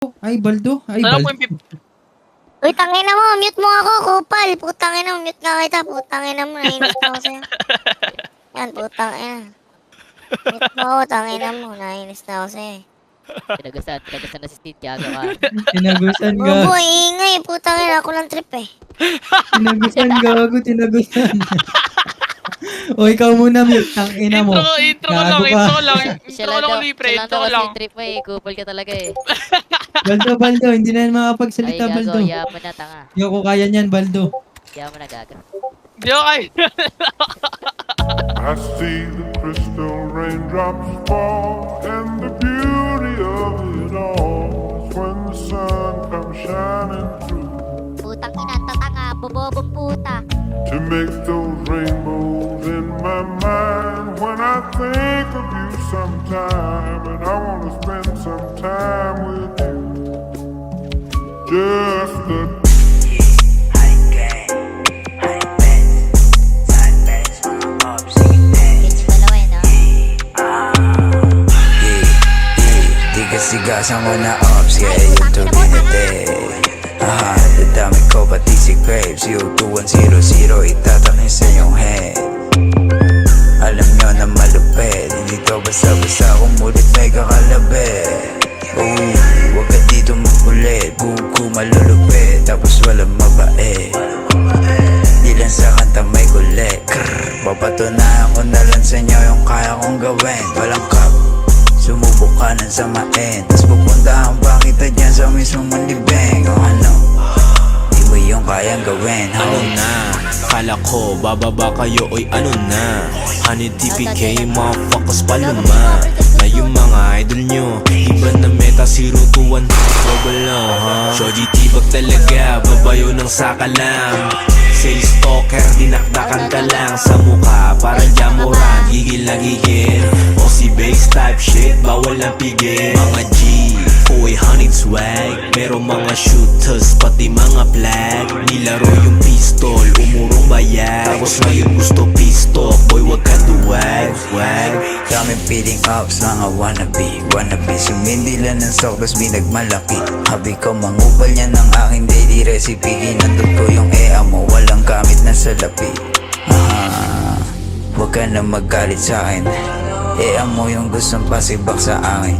Ay, Baldo. Ay, Ano po Baldo. yung Uy, tangina mo, mute mo ako, kupal. Putang ina mo, mute nga kita. Putang ina mo, nainis na ako sa'yo. Yan, putang ina. Mute mo ako, tangina mo, nainis na ako sa'yo. Tinagusan na si Steve, gago ka. Tinagusan Bobo, ka. ingay, putang ina, ako lang trip eh. Tinagusan, gago. Tinagusan. O, ikaw muna, mute. Tang ina mo. intro ko lang, Gago ka. intro ko lang, Siya intro ko lang lang, daw, Libre, siya lang intro daw ko kasi lang. yung trip mo eh. Kupal ka talaga eh. Baldo, Baldo. Hindi na Ay, makapagsalita, Baldo. gago, yaman na, tanga. Hindi ko kaya niyan, Baldo. Yaman na, gago. Di ako kayo. I see the crystal raindrops fall, and the beauty of it all is when the sun comes shining through Putang ina, tatanga, bobobong puta. to make those rainbows in my mind. When I think of you sometime, and I want to spend some time with you, just the Bitch, dalawa eh, no? Sigasan ko na ops, yeah, yung tuloy dadami ko pati si Graves, yung 2100 itatakin sa iyong head. Alam nyo na malupit, hindi to basta-basta kumulit may kakalabit. Huwag ka dito makulit, buko malulupit, tapos walang mabait. Di lang sa kanta may kulit, papatunayan ko na lang sa inyo yung kaya kong gawin. Walang cup, sumubok ka ng samain, tas pupuntahan pa kita dyan sa mismong libeng. O ano, di mo yung kayang gawin. Ano na, kala ko bababa kayo, oy ano na. Honey TPK, motherfuckers paluma. Na yung mga idol nyo, iba na meta 021. Global lang ha, Shoji tibag talaga, babayo ng sakalam. Sales stalker, dinakdakan ka lang sa mukha, parang jamuran, gigil na gigil. O si bass type shit, bawal ang pigil. Mga G, 400 swag, merong mga shooters, pati mga flag. Nilaro yung pistol, umurong bayag. Tapos ngayon gusto pistol, boy wag ka duwag, wag. Daming feeling ups, mga wannabes. Sumindila ng sokos, binagmalaki. Habi ko mangupal niya ng aking daily recipe. Ginandog ko yung ea mo, walang gamit na salapi. Huwag ka na magalit sa akin. Ea mo yung gustong pasibak sa akin.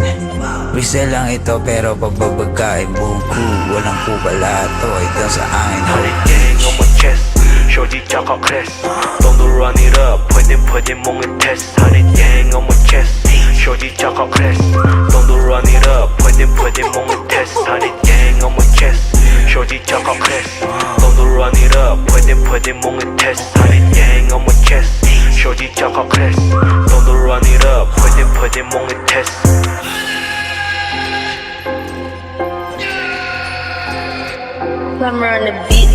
Resell lang ito pero pagbabagkain buong crew, walang kupalato, ito sa akin. Gang on my chest, Shoji tsaka Crest. Don't run it up, pwede mong i-test. Honey gang on my chest, Shoji tsaka Crest. Don't run it up, pwede mong i-test. Honey gang on my chest, Shoji tsaka Crest. Don't run it up, pwede mong i-test. Honey gang on my chest, Shoji tsaka Crest. Don't run it up, pwede mong i-test. Summer on the beat.